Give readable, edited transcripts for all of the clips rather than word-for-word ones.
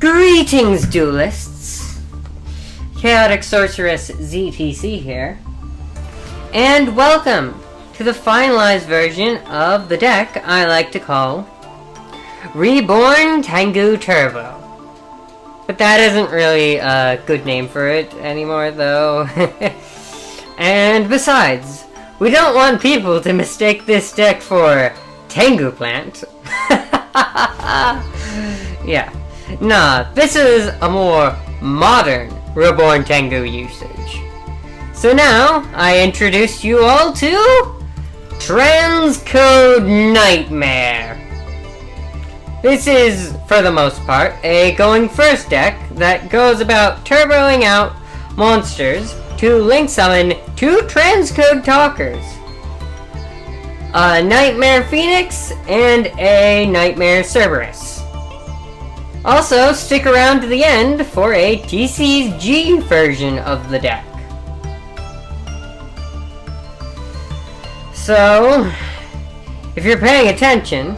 Greetings, duelists! Chaotic Sorceress ZTC here. And welcome to the finalized version of the deck I like to call Reborn Tengu Turbo. But that isn't really a good name for it anymore, though. And besides, we don't want people to mistake this deck for Tengu Plant. Yeah. Nah, this is a more modern Reborn Tengu usage. So now, I introduce you all to Transcode Knightmare. This is, for the most part, a going first deck that goes about turboing out monsters to link summon 2 Transcode Talkers. A Nightmare Phoenix and a Nightmare Cerberus. Also, stick around to the end for a TCG version of the deck. So, if you're paying attention,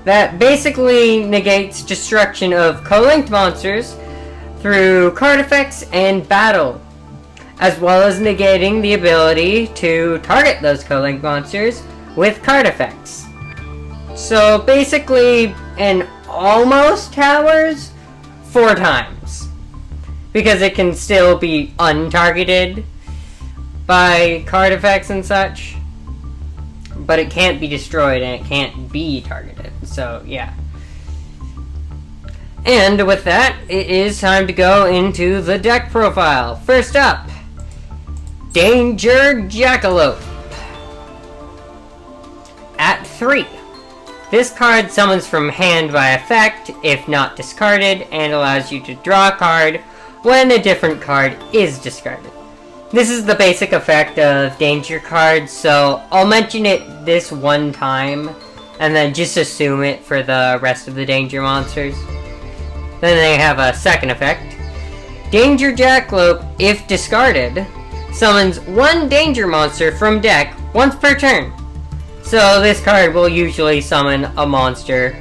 that basically negates destruction of co-linked monsters through card effects and battle, as well as negating the ability to target those co-linked monsters with card effects. So basically, an almost towers 4 times, because it can still be untargeted by card effects and such, but it can't be destroyed and it can't be targeted. So yeah. And with that, it is time to go into the deck profile. First up, Danger Jackalope. At 3. This card summons from hand by effect, if not discarded, and allows you to draw a card when a different card is discarded. This is the basic effect of danger cards, so I'll mention it this one time, and then just assume it for the rest of the danger monsters. Then they have a second effect. Danger Jackalope, if discarded, summons 1 danger monster from deck once per turn. So this card will usually summon a monster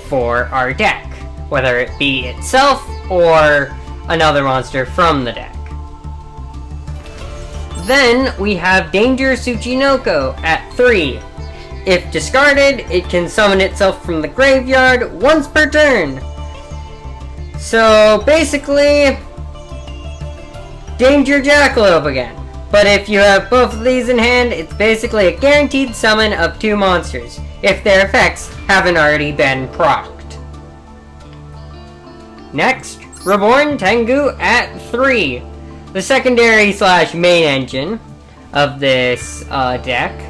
for our deck, whether it be itself or another monster from the deck. Then we have Danger Tsuchinoko at 3. If discarded, it can summon itself from the graveyard once per turn. So basically, Danger Jackalope again. But if you have both of these in hand, it's basically a guaranteed summon of 2 monsters, if their effects haven't already been procced. Next, Reborn Tengu at 3. The secondary / main engine of this deck,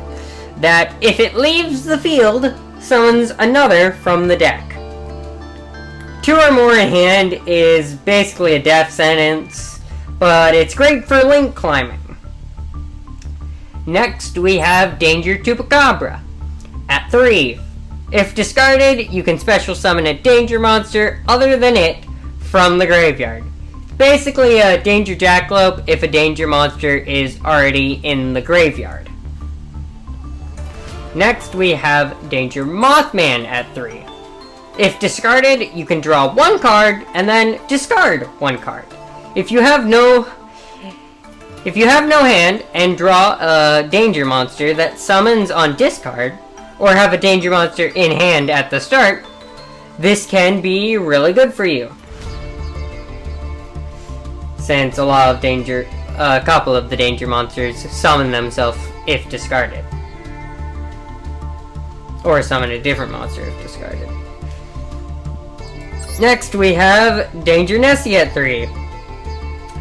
that if it leaves the field, summons another from the deck. 2 or more in hand is basically a death sentence, but it's great for link climbing. Next, we have Danger Chupacabra. At 3. If discarded, you can special summon a danger monster other than it from the graveyard. Basically a Danger Jackalope if a danger monster is already in the graveyard. Next, we have Danger Mothman at 3. If discarded, you can draw 1 card and then discard 1 card. If you have no hand and draw a danger monster that summons on discard, or have a danger monster in hand at the start, this can be really good for you, since a couple of the danger monsters summon themselves if discarded, or summon a different monster if discarded. Next, we have Danger Nessie at 3.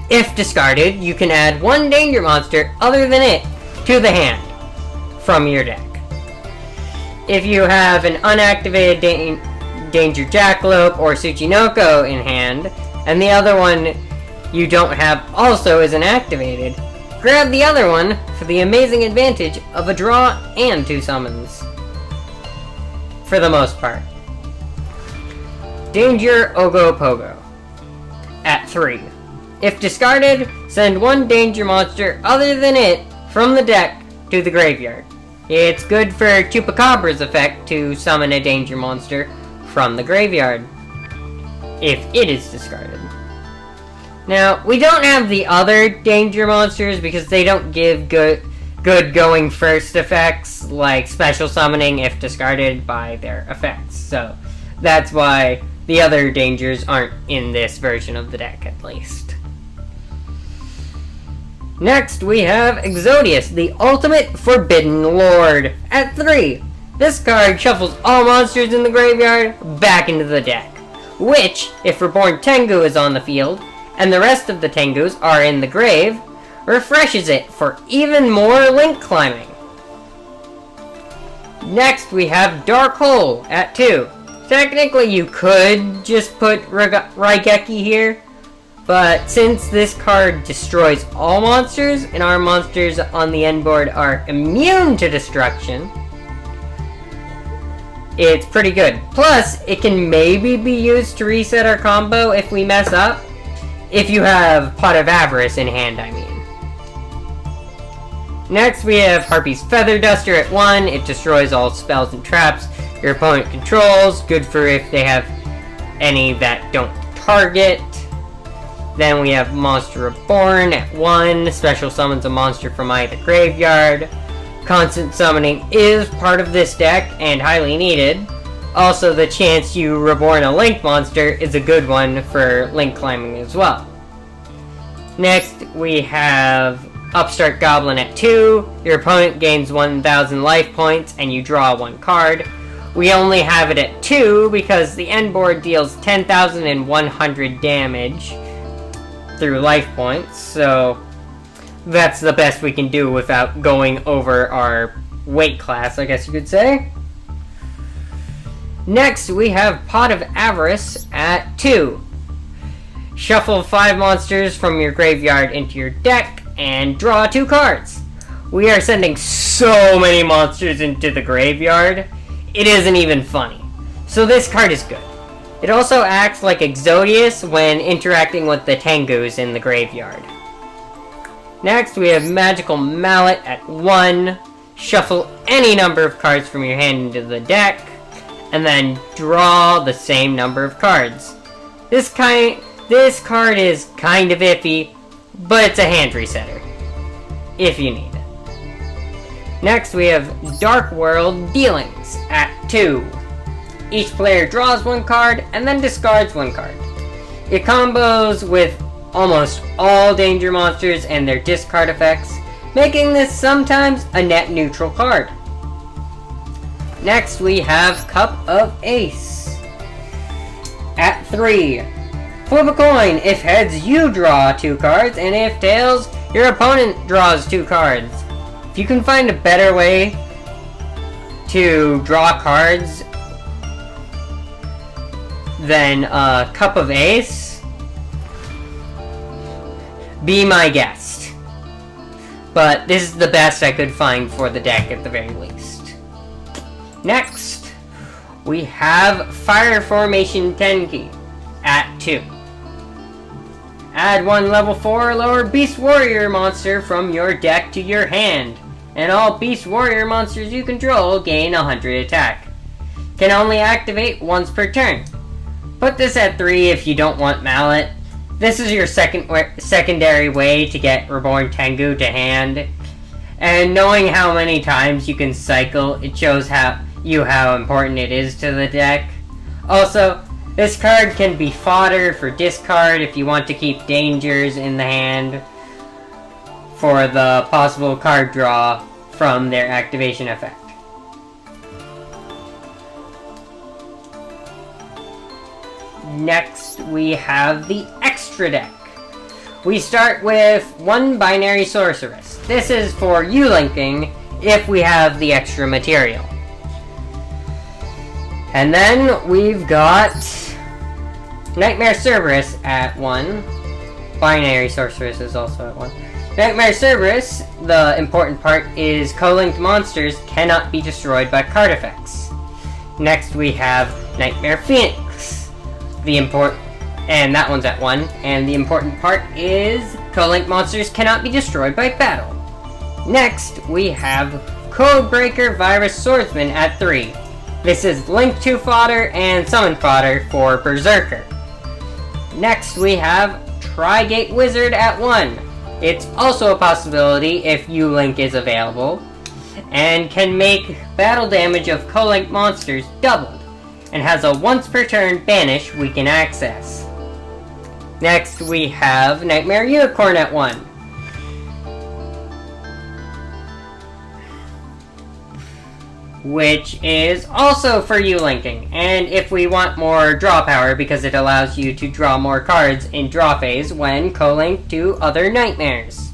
If discarded, you can add 1 danger monster other than it to the hand from your deck. If you have an unactivated Danger Jackalope or Tsuchinoko in hand, and the other one you don't have also isn't activated, grab the other one for the amazing advantage of a draw and 2 summons. For the most part. Danger Ogopogo at 3. If discarded, send 1 danger monster other than it from the deck to the graveyard. It's good for Chupacabra's effect to summon a danger monster from the graveyard. if it is discarded. Now, we don't have the other danger monsters because they don't give good going first effects, like special summoning if discarded by their effects. So, that's why the other dangers aren't in this version of the deck, at least. Next, we have Exodius, the Ultimate Forbidden Lord. At 3, this card shuffles all monsters in the graveyard back into the deck, which, if Reborn Tengu is on the field, and the rest of the Tengus are in the grave, refreshes it for even more link climbing. Next, we have Dark Hole at 2. Technically, you could just put Raigeki here, but since this card destroys all monsters, and our monsters on the end board are immune to destruction, it's pretty good. Plus, it can maybe be used to reset our combo if we mess up. If you have Pot of Avarice in hand, I mean. Next, we have Harpy's Feather Duster at 1. It destroys all spells and traps your opponent controls. Good for if they have any that don't target. Then we have Monster Reborn at 1. Special summons a monster from either graveyard. Constant summoning is part of this deck and highly needed. Also, the chance you reborn a Link monster is a good one for Link climbing as well. Next, we have Upstart Goblin at 2. Your opponent gains 1,000 life points and you draw 1 card. We only have it at 2 because the end board deals 10,100 damage through life points, so that's the best we can do without going over our weight class, I guess you could say. Next, we have Pot of Avarice at 2. Shuffle 5 monsters from your graveyard into your deck and draw 2 cards. We are sending so many monsters into the graveyard, it isn't even funny. So this card is good. It also acts like Exodius when interacting with the Tengus in the graveyard. Next, we have Magical Mallet at 1. Shuffle any number of cards from your hand into the deck, and then draw the same number of cards. This card is kind of iffy, but it's a hand resetter, if you need it. Next, we have Dark World Dealings at 2. Each player draws 1 card and then discards 1 card. It combos with almost all danger monsters and their discard effects, making this sometimes a net neutral card. Next, we have Cup of Ace at 3. Flip a coin. If heads, you draw 2 cards, and if tails, your opponent draws 2 cards. If you can find a better way to draw cards than Cup of Ace, be my guest. But this is the best I could find for the deck at the very least. Next, we have Fire Formation Tenki at 2. Add 1 level 4 or lower Beast Warrior monster from your deck to your hand, and all Beast Warrior monsters you control gain 100 attack. Can only activate once per turn. Put this at 3 if you don't want Mallet. This is your secondary way to get Reborn Tengu to hand, and knowing how many times you can cycle, it shows how important it is to the deck. Also, this card can be fodder for discard if you want to keep dangers in the hand for the possible card draw from their activation effect. Next, we have the extra deck. We start with 1 Binary Sorceress. This is for U-linking if we have the extra material. And then we've got Nightmare Cerberus at 1. Binary Sorceress is also at 1. Nightmare Cerberus, the important part is co-linked monsters cannot be destroyed by card effects. Next we have Nightmare Phoenix. And that one's at 1. And the important part is co-linked monsters cannot be destroyed by battle. Next, we have Codebreaker Virus Swordsman at 3. This is Link 2 fodder and Summon fodder for Berserker. Next we have Tri-Gate Wizard at 1. It's also a possibility if U-Link is available, and can make battle damage of co-link monsters doubled, and has a once per turn banish we can access. Next we have Nightmare Unicorn at 1. Which is also for U-linking, and if we want more draw power because it allows you to draw more cards in draw phase when co-linked to other nightmares.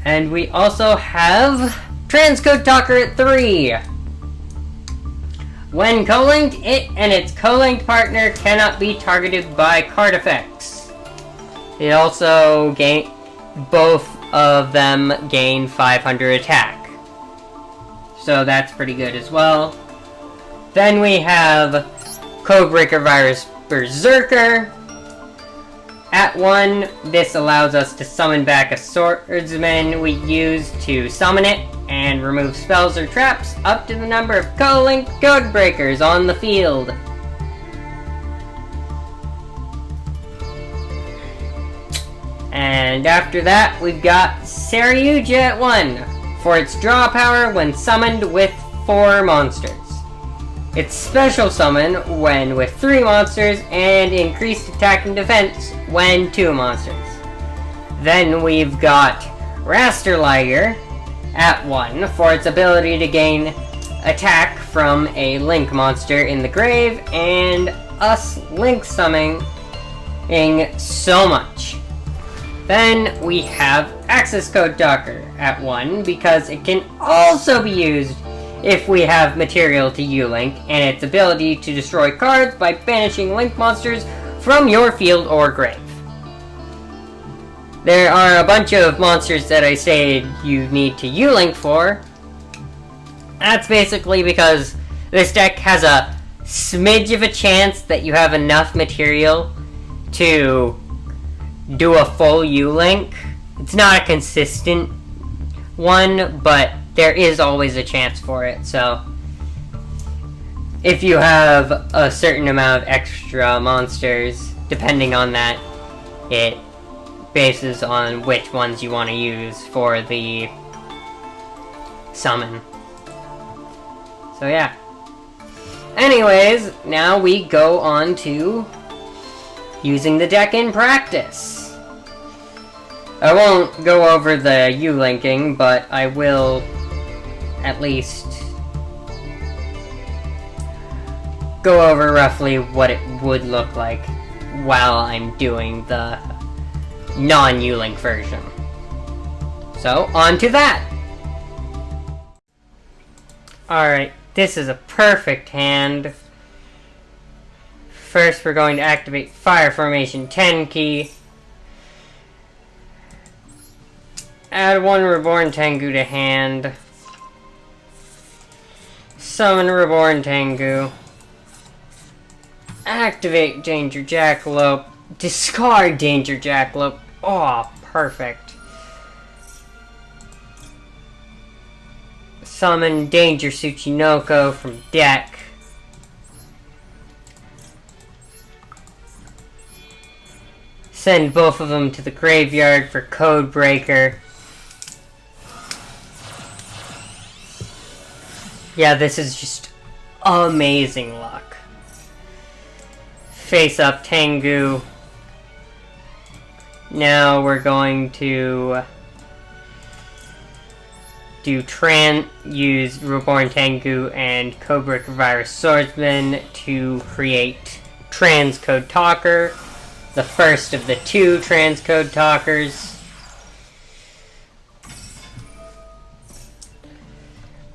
And we also have Transcode Talker at 3. When co-linked, it and its co-linked partner cannot be targeted by card effects. It also both of them gain 500 attack. So that's pretty good as well. Then we have Codebreaker Virus Berserker. At 1, this allows us to summon back a swordsman we use to summon it, and remove spells or traps up to the number of co-linked Codebreakers on the field. And after that, we've got Saryuja at 1, for its draw power when summoned with 4 monsters. Its special summon when with 3 monsters, and increased attack and defense when 2 monsters. Then we've got Rasterliger at 1, for its ability to gain attack from a Link monster in the grave, and us Link summoning so much. Then we have Access Code Talker at 1, because it can also be used if we have material to U-Link, and its ability to destroy cards by banishing Link monsters from your field or grave. There are a bunch of monsters that I say you need to U-Link for. That's basically because this deck has a smidge of a chance that you have enough material to do a full U-Link. It's not a consistent one, but there is always a chance for it, so if you have a certain amount of extra monsters, depending on that, it bases on which ones you want to use for the summon. So yeah. Anyways, now we go on to using the deck in practice. I won't go over the U-linking, but I will at least go over roughly what it would look like while I'm doing the non-U-link version. So, on to that! Alright, this is a perfect hand. First, we're going to activate Fire Formation Tenki. Add 1 Reborn Tengu to hand. Summon Reborn Tengu. Activate Danger Jackalope. Discard Danger Jackalope. Oh, perfect. Summon Danger Tsuchinoko from deck. Send both of them to the graveyard for Codebreaker. Yeah, this is just amazing luck. Face up Tengu. Now we're going to use Reborn Tengu and Codebreaker Virus Swordsman to create Transcode Talker, the first of the 2 Transcode Talkers.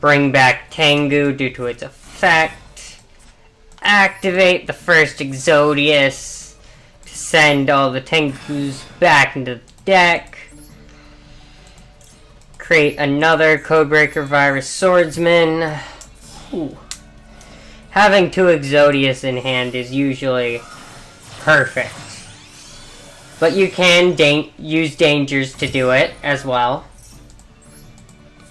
Bring back Tengu due to its effect. Activate the first Exodius to send all the Tengus back into the deck. Create another Codebreaker Virus Swordsman. Ooh. Having 2 Exodius in hand is usually perfect. But you can use dangers to do it as well.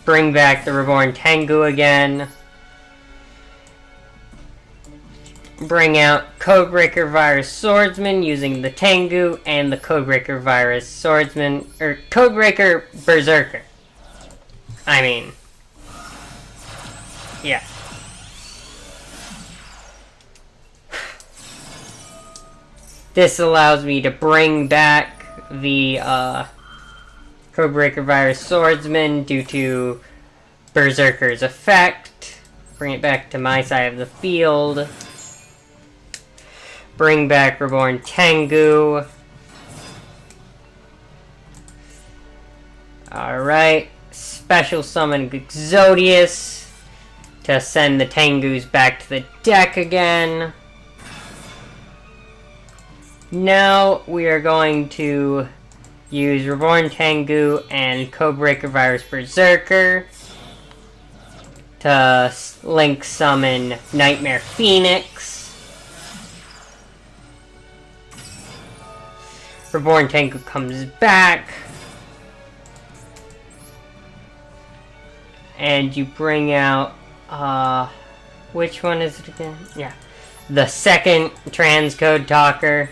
Bring back the Reborn Tengu again. bring out Codebreaker Virus Swordsman using the Tengu and the Codebreaker Virus Swordsman, or Codebreaker Berserker. I mean, yeah. This allows me to bring back the Codebreaker Virus Swordsman due to Berserker's effect. Bring it back to my side of the field. Bring back Reborn Tengu. Alright. Special summon Exodius to send the Tengus back to the deck again. Now we are going to use Reborn Tengu and Codebreaker Virus Berserker to link summon Knightmare Phoenix. Reborn Tengu comes back. And you bring out, which one is it again? Yeah. The second Transcode Talker.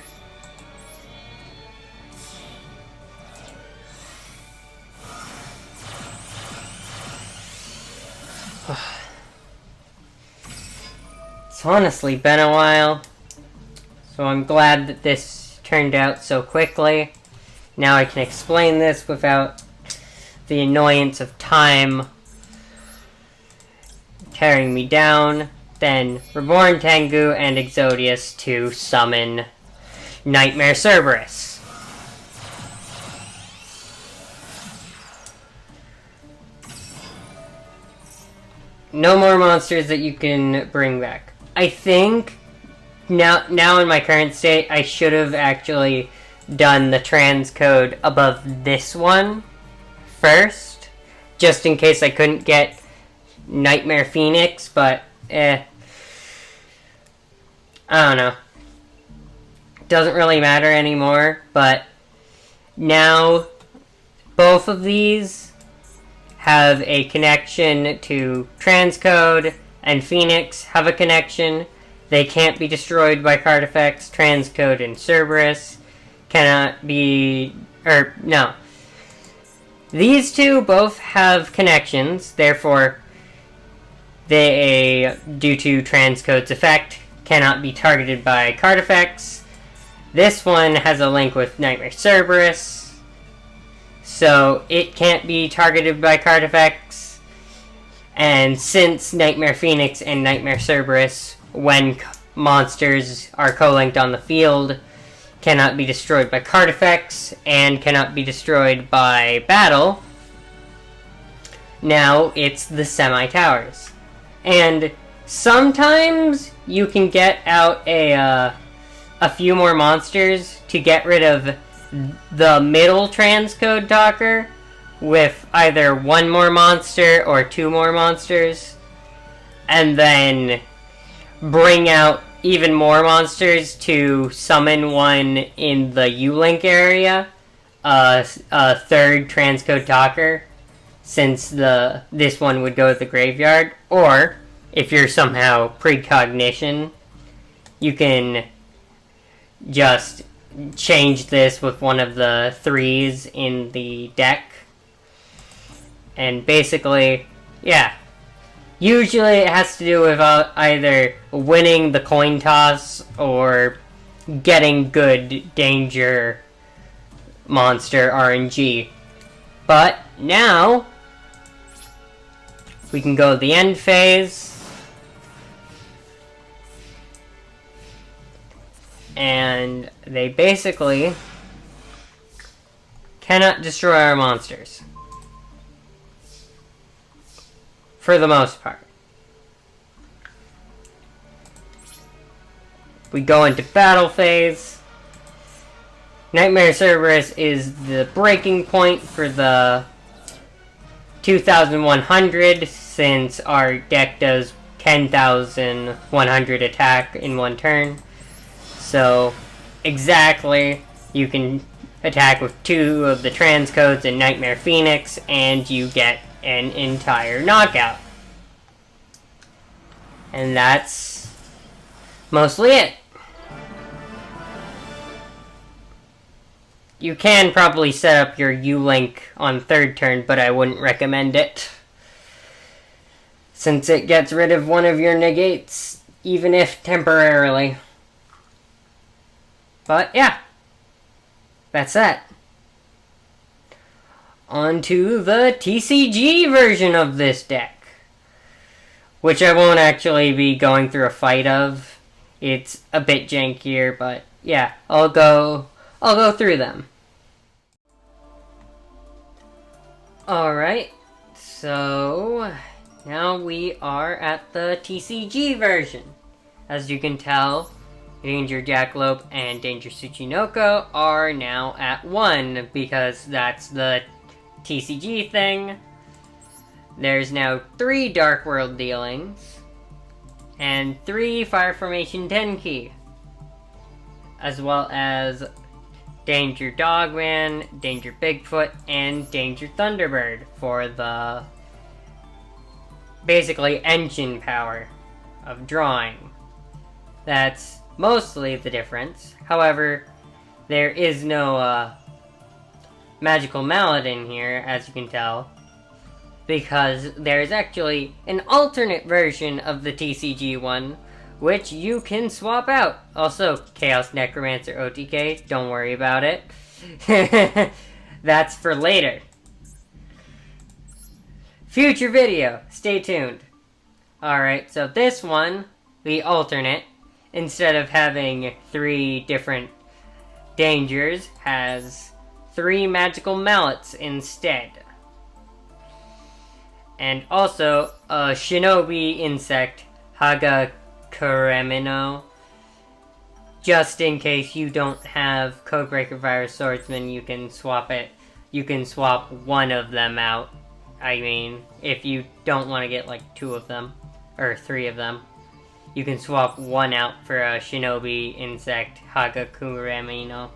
It's honestly been a while. So I'm glad that this turned out so quickly. Now I can explain this without the annoyance of time tearing me down. Then Reborn Tengu and Exodius to summon Knightmare Cerberus. No more monsters that you can bring back. I think now in my current state, I should have actually done the transcode above this one first, just in case I couldn't get Knightmare Phoenix, but I don't know. Doesn't really matter anymore, but now both of these have a connection to transcode, and Phoenix have a connection. They can't be destroyed by card effects. Transcode and Cerberus cannot be... no. These two both have connections, therefore they, due to Transcode's effect, cannot be targeted by card effects. This one has a link with Knightmare Cerberus, so it can't be targeted by card effects. And since Knightmare Phoenix and Knightmare Cerberus, when monsters are co-linked on the field, cannot be destroyed by card effects and cannot be destroyed by battle, now it's the semi-towers. And sometimes you can get out a few more monsters to get rid of the middle transcode talker with either one more monster or two more monsters, and then bring out even more monsters to summon one in the U-Link area, a third transcode talker, since this one would go to the graveyard. Or if you're somehow precognition, you can just change this with one of the threes in the deck. And basically, yeah. Usually it has to do with either winning the coin toss or getting good danger monster RNG. But now we can go to the end phase. And they basically cannot destroy our monsters. For the most part. We go into battle phase. Knightmare Cerberus is the breaking point for the 2100, since our deck does 10,100 attack in one turn. So, exactly, you can attack with two of the transcodes and Knightmare Phoenix, and you get an entire knockout. And that's mostly it. You can probably set up your U-Link on third turn, but I wouldn't recommend it, since it gets rid of one of your negates, even if temporarily. But yeah, that's that. On to the TCG version of this deck, which I won't actually be going through a fight of. It's a bit jankier, but yeah, I'll go through them. Alright, so now we are at the TCG version. As you can tell, Danger Jackalope and Danger Tsuchinoko are now at 1, because that's the TCG thing. There's now 3 Dark World dealings, and 3 Fire Formation Tenki, as well as Danger Dogman, Danger Bigfoot, and Danger Thunderbird for the basically engine power of drawing. That's mostly the difference. However, there is no magical mallet in here, as you can tell, because there's actually an alternate version of the TCG one, which you can swap out. Also, Chaos Necromancer OTK, don't worry about it. That's for later. Future video, stay tuned. Alright, so this one, the alternate, instead of having 3 different dangers, has 3 magical mallets instead. And also, a shinobi insect, Hagakuremino. Just in case you don't have Codebreaker Virus Swordsman, you can swap it. You can swap one of them out. I mean, if you don't want to get like 2 of them, or 3 of them, you can swap one out for a shinobi insect, Hagakuremino.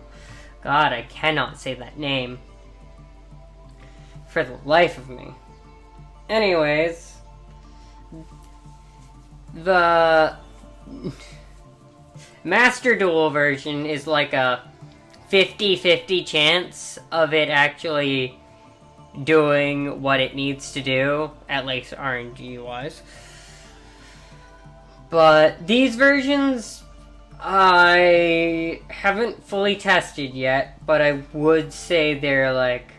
God, I cannot say that name for the life of me. Anyways, the Master Duel version is like a 50-50 chance of it actually doing what it needs to do, at least RNG-wise. But these versions, I haven't fully tested yet, but I would say they're like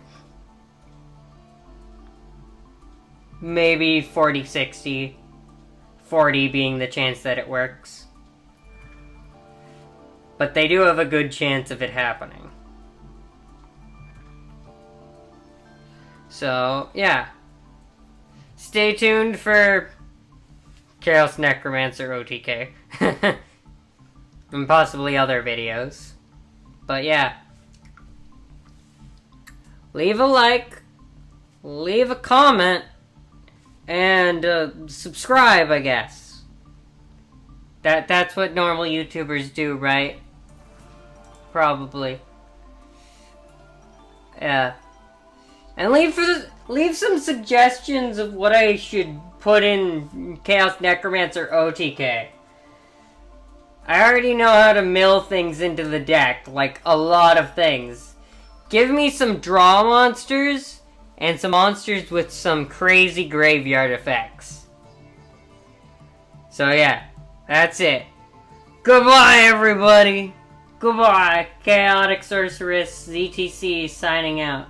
maybe 40-60, 40 being the chance that it works. But they do have a good chance of it happening. So, yeah. Stay tuned for Chaos Necromancer OTK. And possibly other videos. But yeah. Leave a like. Leave a comment. And subscribe, I guess. That's what normal YouTubers do, right? Probably. Yeah. And leave some suggestions of what I should put in Chaos Necromancer OTK. I already know how to mill things into the deck, like a lot of things. Give me some draw monsters, and some monsters with some crazy graveyard effects. So yeah, that's it. Goodbye, everybody! Goodbye, Chaotic Sorceress ZTC signing out.